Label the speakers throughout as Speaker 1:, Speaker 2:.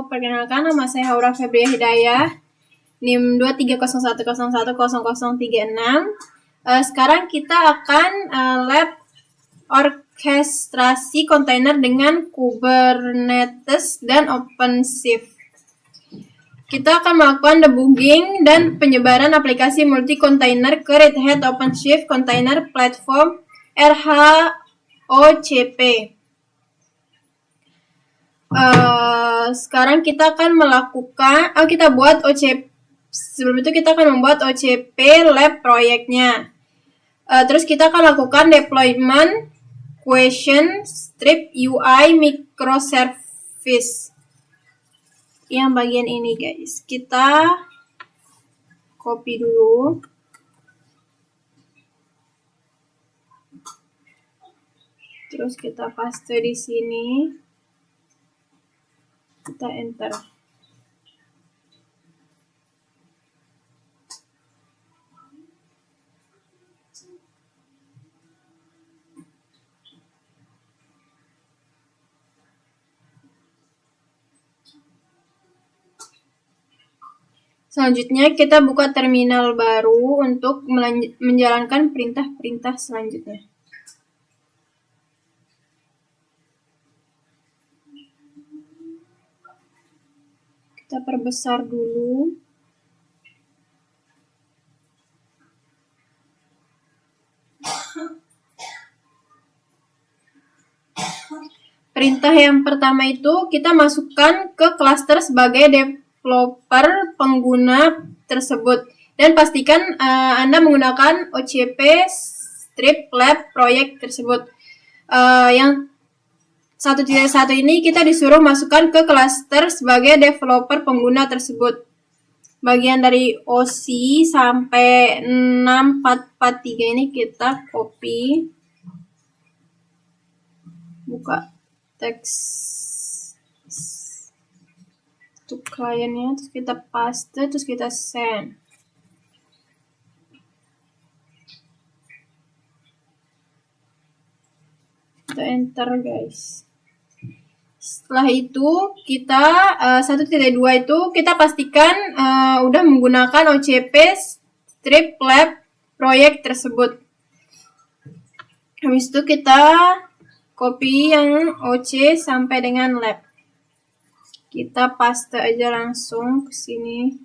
Speaker 1: Perkenalkan, nama saya Aura Febria Hidayah, NIM 231010036. Sekarang kita akan lab orkestrasi kontainer dengan Kubernetes dan OpenShift. Kita akan melakukan debugging dan penyebaran aplikasi multi-kontainer ke Red Hat OpenShift Container Platform RHOCP. Sekarang kita akan melakukan, kita buat OCP. Sebelum itu kita akan membuat OCP lab proyeknya. Terus kita akan lakukan deployment question strip UI microservice. Yang bagian ini guys, kita copy dulu. Terus kita paste di sini. Kita enter. Selanjutnya kita buka terminal baru untuk menjalankan perintah-perintah selanjutnya. Kita perbesar dulu. Perintah yang pertama itu kita masukkan ke klaster sebagai developer pengguna tersebut dan pastikan Anda menggunakan OCP strip lab proyek tersebut. Yang 1.1 ini kita disuruh masukkan ke klaster sebagai developer pengguna tersebut. Bagian dari OC sampai 6443 ini kita copy. Buka teks untuk kliennya, terus kita paste, terus kita send. Kita enter guys. Setelah itu kita 1.2 itu kita pastikan udah menggunakan OCP strip lab proyek tersebut. Habis itu kita copy yang OC sampai dengan lab. Kita paste aja langsung ke sini.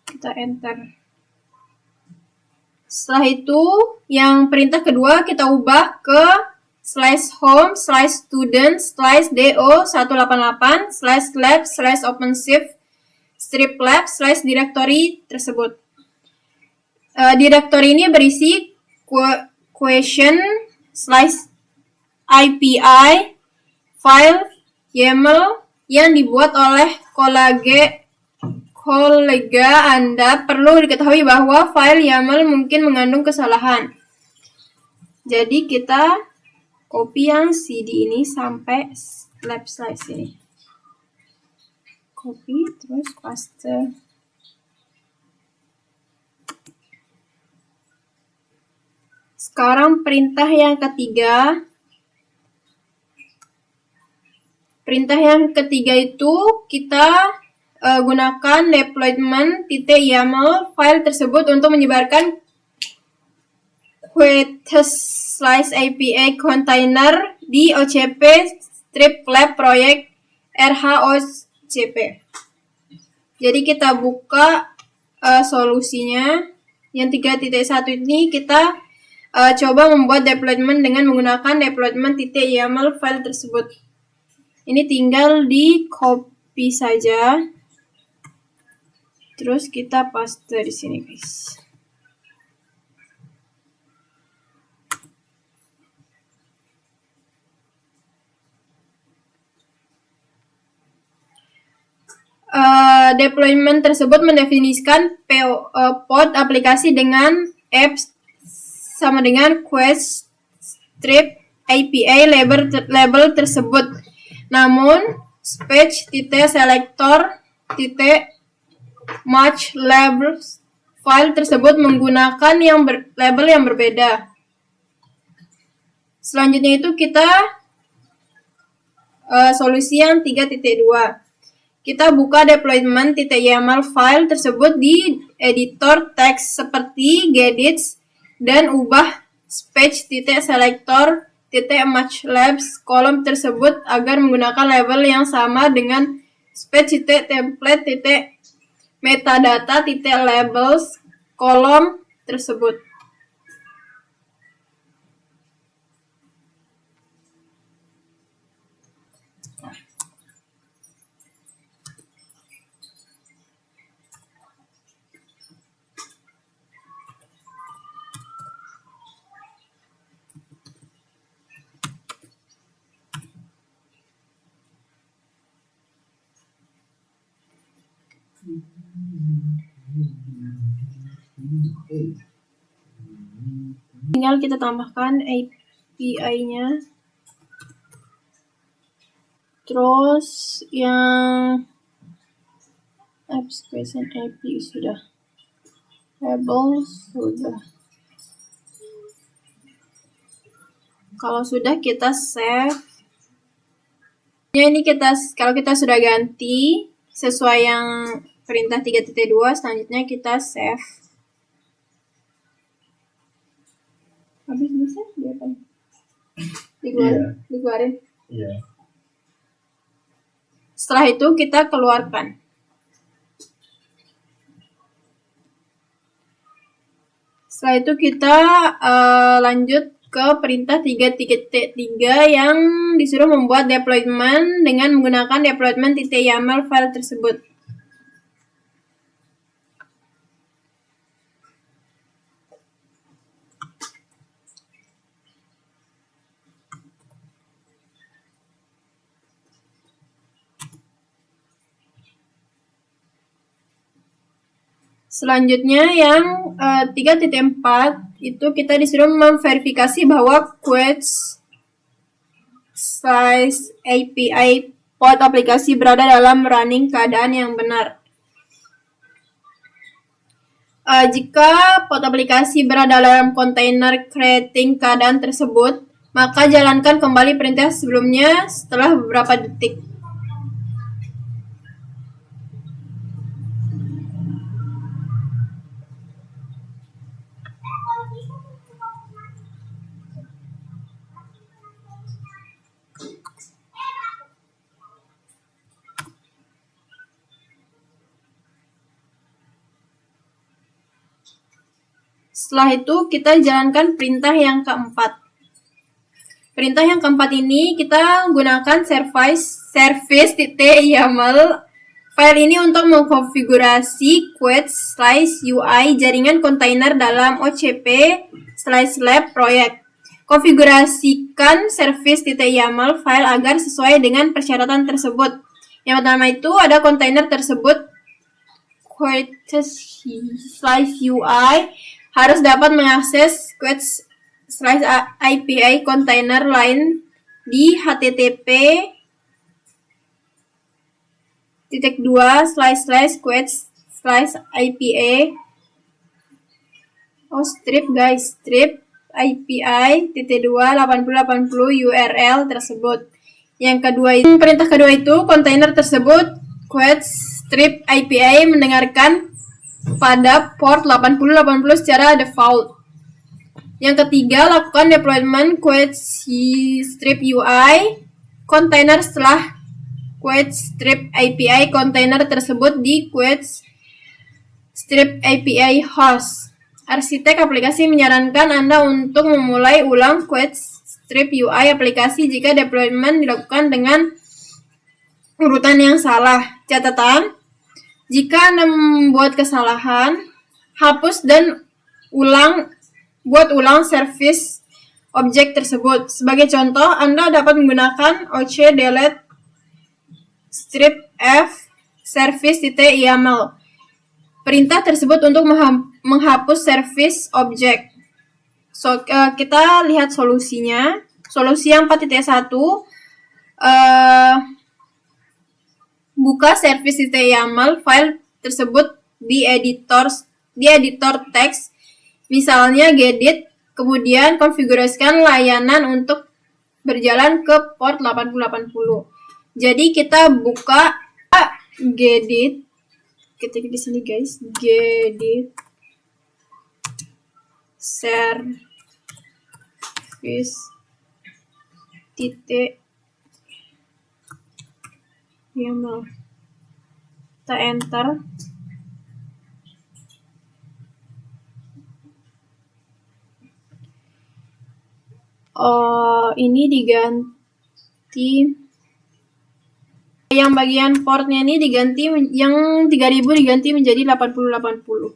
Speaker 1: Kita enter. Setelah itu, yang perintah kedua kita ubah ke /home/student/do188/lab/OpenShift strip lab/directory tersebut. Directory ini berisi question/API file YAML yang dibuat oleh kolega Anda. Perlu diketahui bahwa file YAML mungkin mengandung kesalahan. Jadi kita copy yang CD ini sampai lab slice ini. Copy terus paste. Sekarang perintah yang ketiga. Perintah yang ketiga itu kita gunakan deployment.yaml file tersebut untuk menyebarkan Quetes/API container di OCP strip lab proyek RHOCP. Jadi kita buka solusinya. Yang 3.1 ini kita coba membuat deployment dengan menggunakan deployment.yaml file tersebut. Ini tinggal di copy saja. Terus kita paste di sini, guys. Deployment tersebut mendefinisikan pod aplikasi dengan apps sama dengan quest strip API label tersebut. Namun, patch.selector.match labels file tersebut menggunakan label yang berbeda. Selanjutnya itu kita solusi yang 3.2. Kita buka deployment.yaml file tersebut di editor teks seperti gedit dan ubah speech.selector.matchlabs kolom tersebut agar menggunakan label yang sama dengan speech.template.metadata.labels kolom tersebut. Tinggal kita tambahkan API-nya. Terus yang application API sudah. Label sudah. Kalau sudah kita save. Ini kalau kita sudah ganti sesuai yang perintah 3.2, selanjutnya kita save. Habis bisa diapain? Dikeluarin.
Speaker 2: Iya.
Speaker 1: Setelah itu kita keluarkan. Setelah itu kita lanjut ke perintah 3.3 yang disuruh membuat deployment dengan menggunakan deployment.yaml file tersebut. Selanjutnya yang 3.4 itu kita disuruh memverifikasi bahwa queries API pod aplikasi berada dalam running keadaan yang benar. Jika pod aplikasi berada dalam kontainer creating keadaan tersebut, maka jalankan kembali perintah sebelumnya setelah beberapa detik. Setelah itu kita jalankan perintah yang keempat. Perintah yang keempat ini kita gunakan service.yaml file ini untuk mengkonfigurasi queue/UI jaringan kontainer dalam OCP/lab project. Konfigurasikan service.yaml file agar sesuai dengan persyaratan tersebut. Yang pertama itu ada kontainer tersebut queue/UI harus dapat mengakses queue/API kontainer lain di http://queue/API strip API://2.80.80 URL tersebut. Perintah kedua itu kontainer tersebut queue/API mendengarkan pada port 8080 secara default. Yang ketiga, lakukan deployment queue/UI container setelah queue/API container tersebut di queue/API host. Arsitek aplikasi menyarankan Anda untuk memulai ulang queue/UI aplikasi jika deployment dilakukan dengan urutan yang salah. Catatan: jika Anda membuat kesalahan, hapus dan buat ulang service objek tersebut. Sebagai contoh, Anda dapat menggunakan delete strip f service.yaml perintah tersebut untuk menghapus service objek. Kita lihat solusinya. Solusi yang 4.1 buka service.yaml file tersebut di editor teks, misalnya gedit, kemudian konfigurasikan layanan untuk berjalan ke port 8080. Jadi kita buka gedit, ketik di sini guys, gedit service titik YAML, kita enter. Ini diganti, yang bagian portnya ini diganti, yang 3000 diganti menjadi 8080.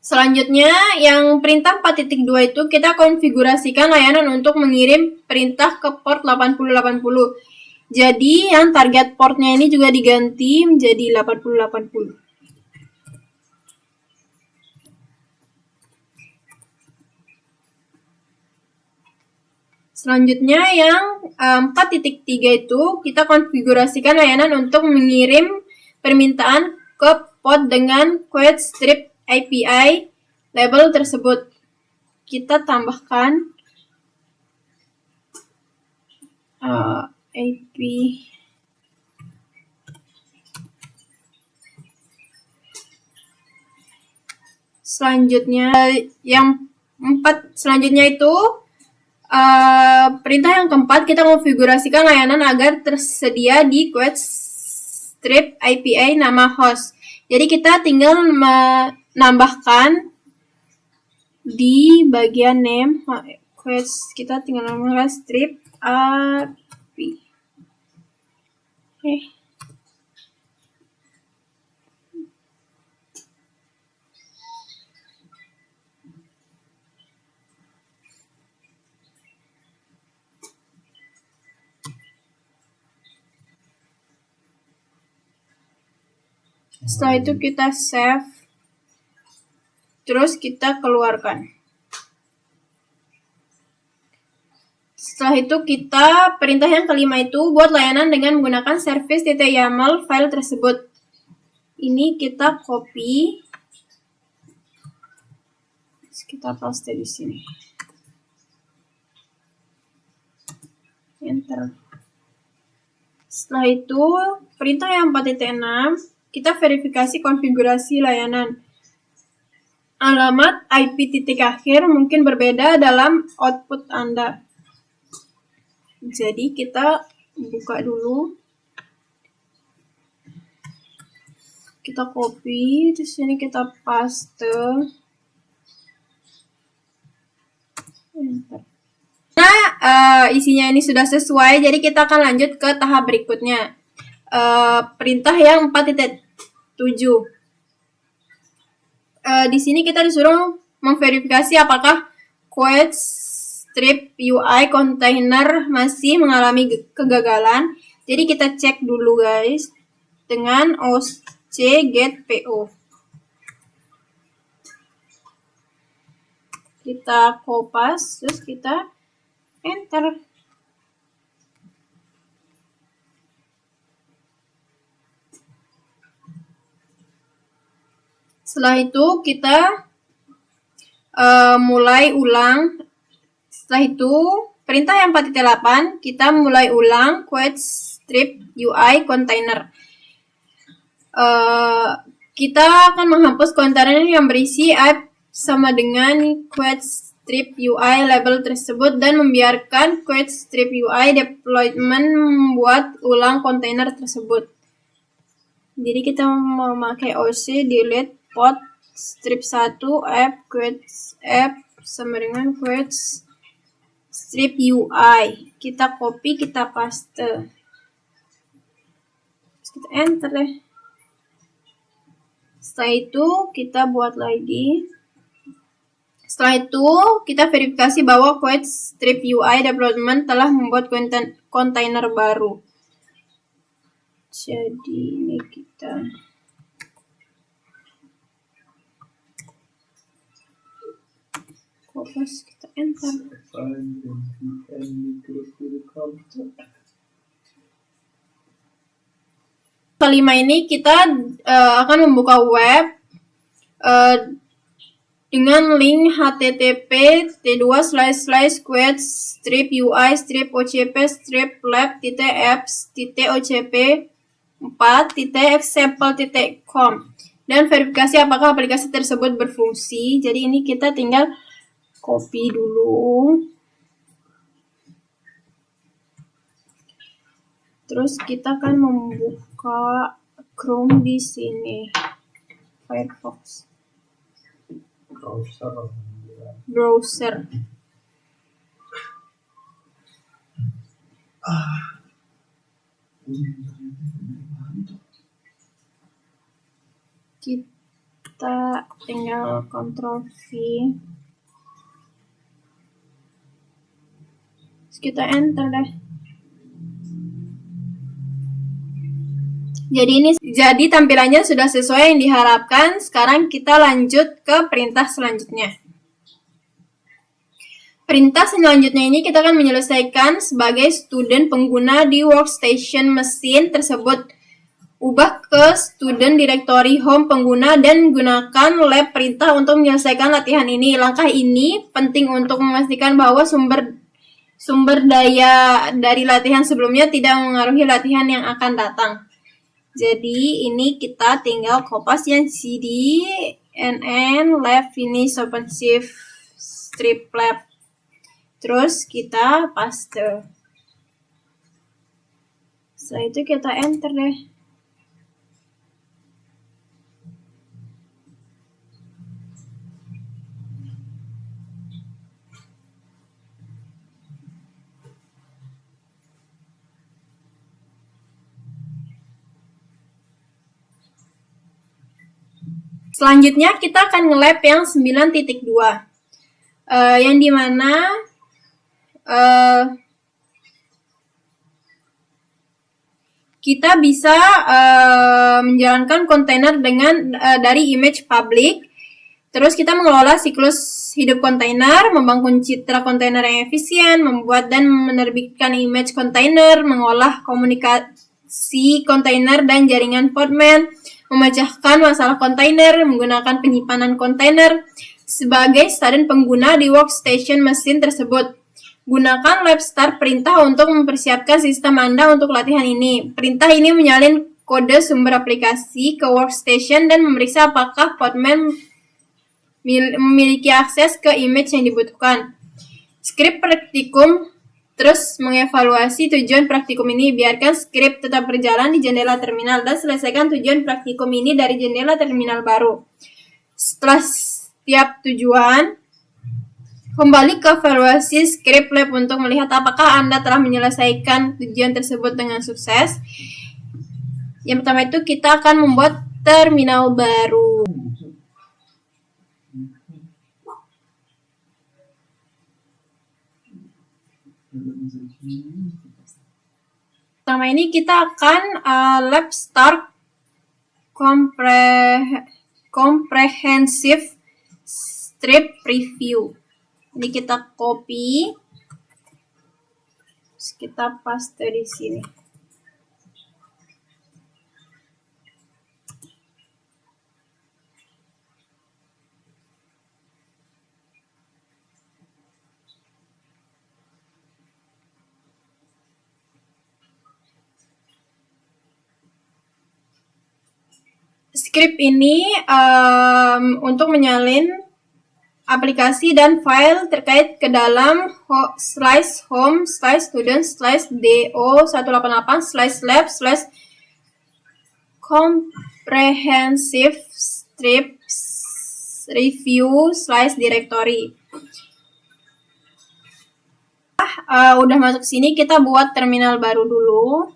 Speaker 1: Selanjutnya yang perintah 4.2 itu kita konfigurasikan layanan untuk mengirim perintah ke port 8080. Jadi yang target portnya ini juga diganti menjadi 8080. Selanjutnya yang 4.3 itu kita konfigurasikan layanan untuk mengirim permintaan ke pod dengan query strip API label tersebut. Kita tambahkan API selanjutnya yang 4 selanjutnya itu perintah yang keempat, kita konfigurasikan layanan agar tersedia di query strip API nama host. Jadi kita tinggal menambahkan di bagian name quest, kita tinggal menambahkan strip API. Setelah itu kita save, terus kita keluarkan. Setelah itu kita perintah yang kelima itu buat layanan dengan menggunakan service.yaml file tersebut. Ini kita copy, kita paste di sini. Enter. Setelah itu perintah yang 4.6 kita verifikasi konfigurasi layanan. Alamat IP titik akhir mungkin berbeda dalam output Anda. Jadi kita buka dulu. Kita copy, terus ini kita paste. Enter. Nah, isinya ini sudah sesuai, jadi kita akan lanjut ke tahap berikutnya. Perintah yang 4.7. Di sini kita disuruh memverifikasi apakah query strip UI container masih mengalami kegagalan. Jadi kita cek dulu guys dengan oc get po. Kita kopas, terus kita enter. Setelah itu kita mulai ulang. Setelah itu perintah yang 4.8 kita mulai ulang query strip UI container. Kita akan menghapus kontainer yang berisi app sama dengan query strip UI label tersebut dan membiarkan query strip UI deployment membuat ulang kontainer tersebut. Jadi kita memakai oc delete pod strip 1 app query app sama dengan query strip UI. Kita copy, kita paste. Kita enter deh. Setelah itu kita buat lagi. Setelah itu kita verifikasi bahwa query strip UI development telah membuat kontainer baru. Jadi ini kita kopas, kita enter. Kelima ini kita akan membuka web dengan link http t2//query/ui/ocp/apps.ocp4.example.com dan verifikasi apakah aplikasi tersebut berfungsi. Jadi ini kita tinggal copy dulu. Terus kita akan membuka Chrome di sini. Firefox. Browser. Kita tinggal Ctrl V. Terus kita enter deh. Jadi tampilannya sudah sesuai yang diharapkan. Sekarang kita lanjut ke perintah selanjutnya. Perintah selanjutnya ini kita akan menyelesaikan sebagai student pengguna di workstation mesin tersebut. Ubah ke student directory home pengguna dan gunakan lab perintah untuk menyelesaikan latihan ini. Langkah ini penting untuk memastikan bahwa sumber daya dari latihan sebelumnya tidak mengaruhi latihan yang akan datang. Jadi ini kita tinggal copy yang cd nn lab finish OpenShift strip lab. Terus kita paste. Setelah itu kita enter deh. Selanjutnya kita akan nge-lab yang 9.2 yang dimana kita bisa menjalankan kontainer dengan dari image public. Terus kita mengelola siklus hidup kontainer, membangun citra kontainer yang efisien, membuat dan menerbitkan image kontainer, mengolah komunikasi kontainer dan jaringan Podman, memecahkan masalah kontainer, menggunakan penyimpanan kontainer sebagai student pengguna di workstation mesin tersebut. Gunakan lab start perintah untuk mempersiapkan sistem Anda untuk latihan ini. Perintah ini menyalin kode sumber aplikasi ke workstation dan memeriksa apakah Podman memiliki akses ke image yang dibutuhkan. Skrip praktikum terus mengevaluasi tujuan praktikum ini. Biarkan skrip tetap berjalan di jendela terminal dan selesaikan tujuan praktikum ini dari jendela terminal baru. Setelah setiap tujuan, kembali ke evaluasi skrip lab untuk melihat apakah Anda telah menyelesaikan tujuan tersebut dengan sukses. Yang pertama itu kita akan membuat terminal baru. Pertama ini kita akan lab start comprehensive strip preview. Ini kita copy, terus kita paste di sini. Script ini untuk menyalin aplikasi dan file terkait ke dalam home/do/student/do188/lab/comprehensive strips review/directory. Udah masuk sini, kita buat terminal baru dulu.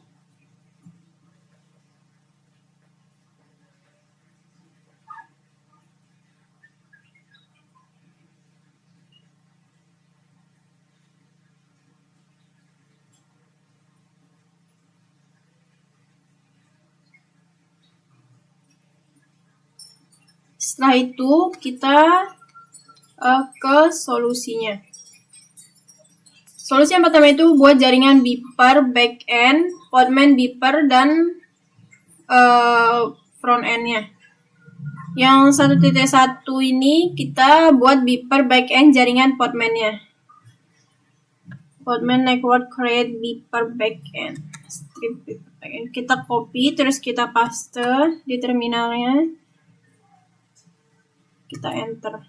Speaker 1: Setelah itu kita ke solusinya. Solusi yang pertama itu buat jaringan beeper backend, Podman beeper dan front end-nya. Yang 1.1 ini kita buat beeper backend jaringan Podman-nya. Podman network create beeper backend. Strip beeper backend. Kita copy terus kita paste di terminalnya. Kita enter.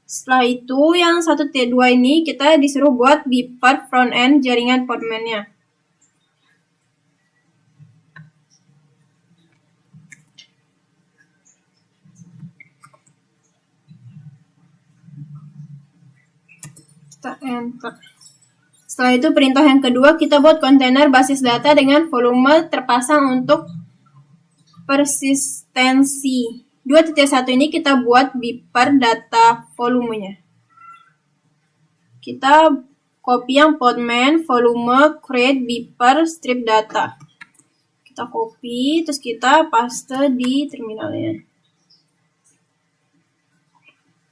Speaker 1: Setelah itu yang 1.2 ini kita disuruh buat beeper front end jaringan Podman-nya. Kita enter. Setelah itu perintah yang kedua kita buat kontainer basis data dengan volume terpasang untuk persistensi. 2.1 ini kita buat beeper data volumenya. Kita copy yang Podman volume create beeper strip data. Kita copy terus kita paste di terminalnya.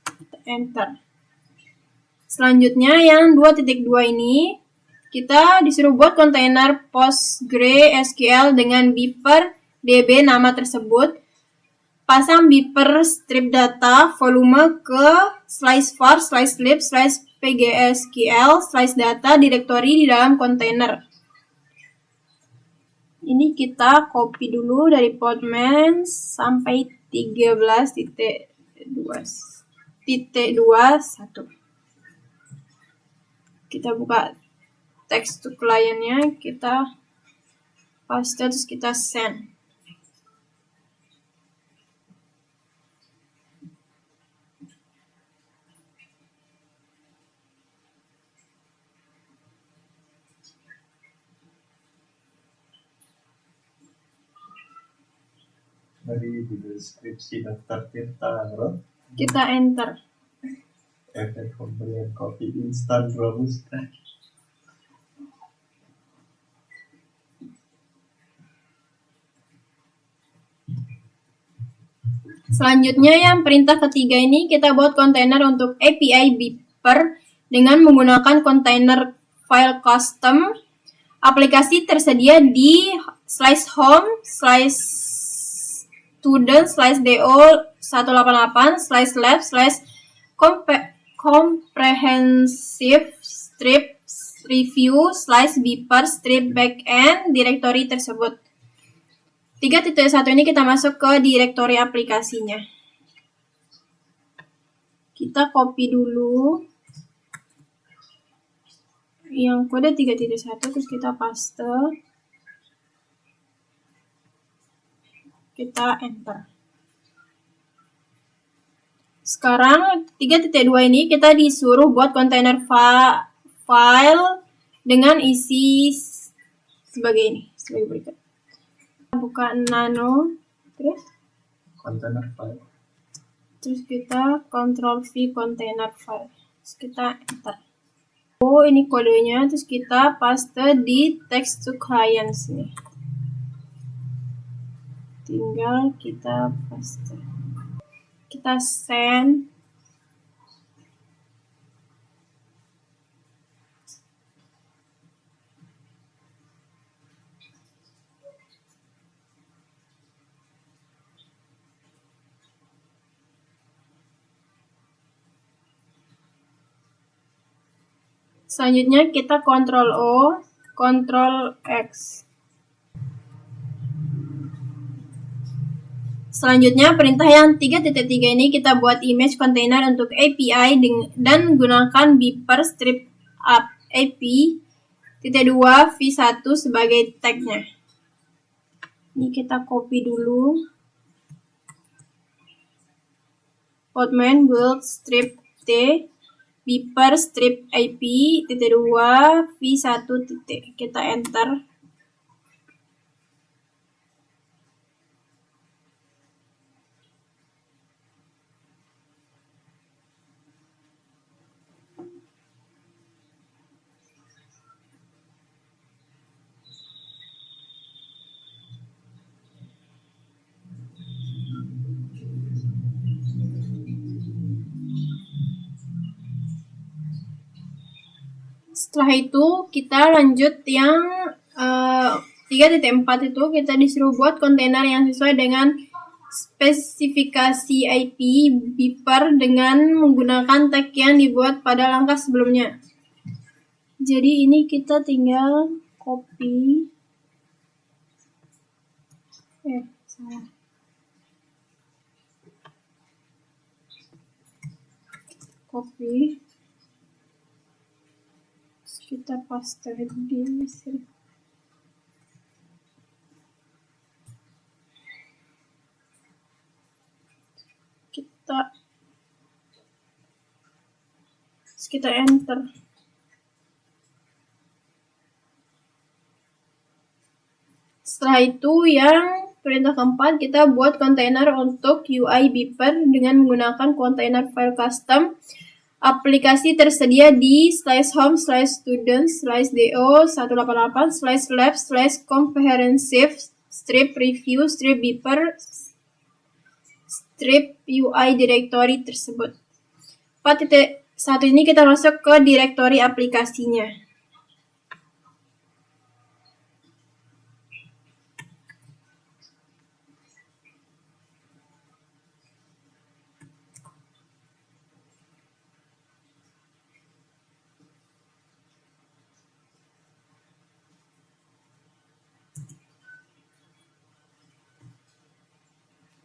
Speaker 1: Kita enter. Selanjutnya yang 2.2 ini kita disuruh buat kontainer PostgreSQL dengan beeper db nama tersebut. Pasang beeper strip data volume ke /var /lib /pgsql /data directory di dalam kontainer. Ini kita copy dulu dari Podman sampai 13.2.21. Kita buka text to client-nya, kita paste terus kita send.
Speaker 2: Dari di deskripsi daftar kita,
Speaker 1: Kita enter.
Speaker 2: efek pemberian kopi instan robusta.
Speaker 1: Selanjutnya yang perintah ketiga ini kita buat kontainer untuk API beeper dengan menggunakan kontainer file custom. Aplikasi tersedia di /home /student/do 188 /lab comprehensive strip review /beeper strip backend directory tersebut. 3.1 ini kita masuk ke direktori aplikasinya. Kita copy dulu yang kode 3.1 terus kita paste. Kita enter. Sekarang 3.2 ini kita disuruh buat kontainer file dengan isi sebagai ini, sebagai berikut. Buka nano, terus
Speaker 2: Kontainer file.
Speaker 1: Terus kita Ctrl V container file. Terus kita enter. Oh, ini kodenya, terus kita paste di text to client sini. Tinggal kita paste. Kita send. Selanjutnya kita Ctrl O, Ctrl X. Selanjutnya perintah yang 3.3 ini kita buat image container untuk API dan gunakan beeper strip API .2 v1 sebagai tag-nya. Ini kita copy dulu. Podman build strip t beeper strip API .2 v1 . Kita enter. Setelah itu kita lanjut yang 3.4 itu kita disuruh buat kontainer yang sesuai dengan spesifikasi IP Beeper dengan menggunakan tag yang dibuat pada langkah sebelumnya. Jadi ini kita tinggal copy. Salah. Copy. Terus kita paste di sini. Kita enter. Setelah itu yang perintah keempat, kita buat kontainer untuk UI Beeper dengan menggunakan kontainer file custom. Aplikasi tersedia di /home/students/do188/lab/comprehensive /review /beeper /UI directory tersebut. 4.1 ini kita masuk ke direktori aplikasinya.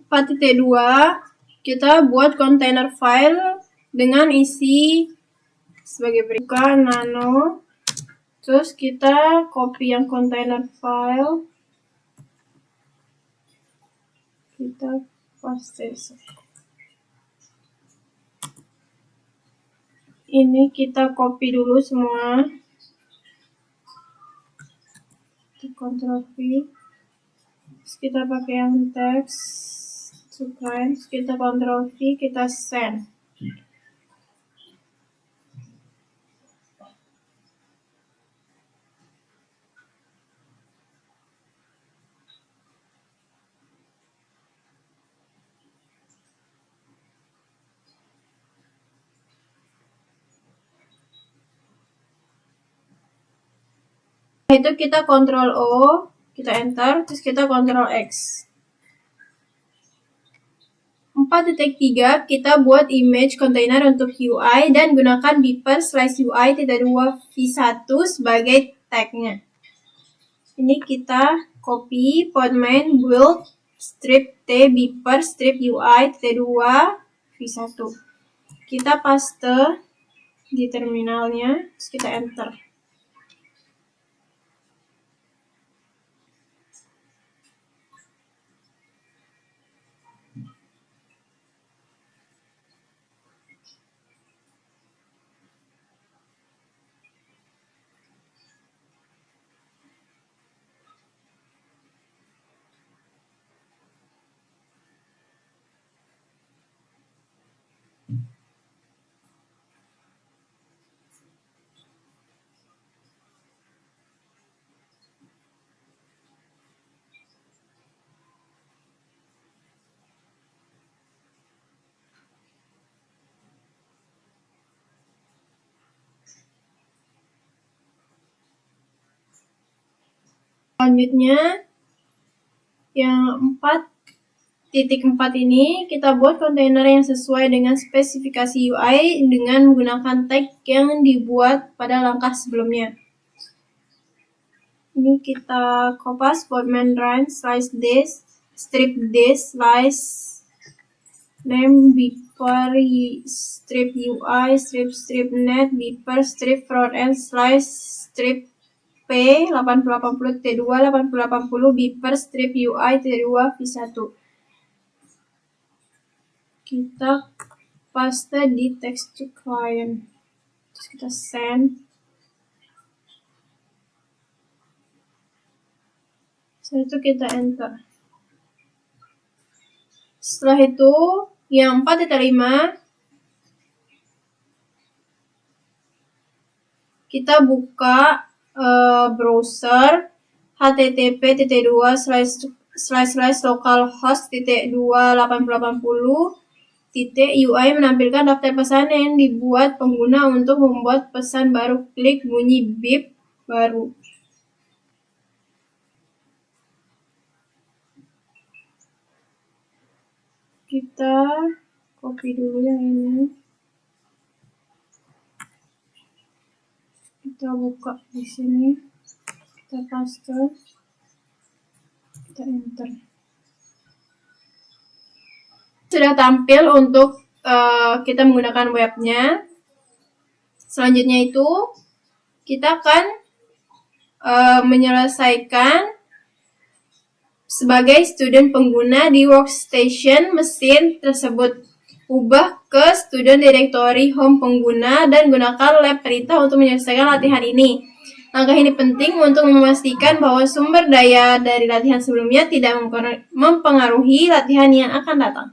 Speaker 1: .2 kita buat kontainer file dengan isi sebagai berikut nano, terus kita copy yang kontainer file, kita paste. Ini kita copy dulu semua, kita Ctrl V, terus kita pakai yang teks client, kita Ctrl V, kita send. Itu kita Ctrl O, kita enter, terus kita Ctrl X. 4.3 kita buat image container untuk UI dan gunakan beeper/UI-2v1 sebagai tagnya. Ini kita copy podman build strip t beeper strip UI-2v1. Kita paste di terminalnya, terus kita enter. Selanjutnya yang 4.4 ini kita buat kontainer yang sesuai dengan spesifikasi UI dengan menggunakan tag yang dibuat pada langkah sebelumnya. Ini kita kopas podman run /this strip this name beeper strip UI strip net beeper strip frontend strip P 8080 T2 8080 beeper strip UI T2v1. Kita paste di text to client, terus kita send. Setelah itu kita enter. Setelah itu yang 4.5 kita buka browser http://localhost.2.8080.UI menampilkan daftar pesan yang dibuat pengguna untuk membuat pesan baru. Klik bunyi beep baru. kita copy dulu yang ini. Kita buka di sini. Kita paste. Kita enter. Sudah tampil untuk kita menggunakan webnya. Selanjutnya itu kita akan menyelesaikan sebagai student pengguna di workstation mesin tersebut. Ubah ke student directory home pengguna dan gunakan lab perintah untuk menyelesaikan latihan ini. Langkah ini penting untuk memastikan bahwa sumber daya dari latihan sebelumnya tidak mempengaruhi latihan yang akan datang.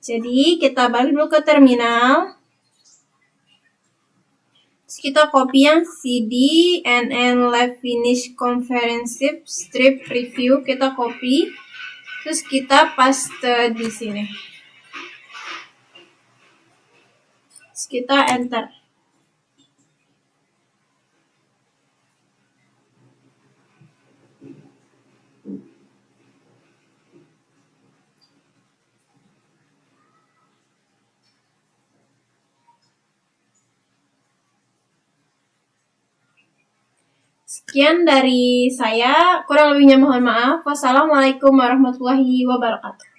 Speaker 1: Jadi kita balik dulu ke terminal. Terus kita copy yang cd nn live finish comprehensive strip preview, kita copy. Terus kita paste di sini. Terus kita enter. Sekian dari saya, kurang lebihnya mohon maaf. Wassalamualaikum warahmatullahi wabarakatuh.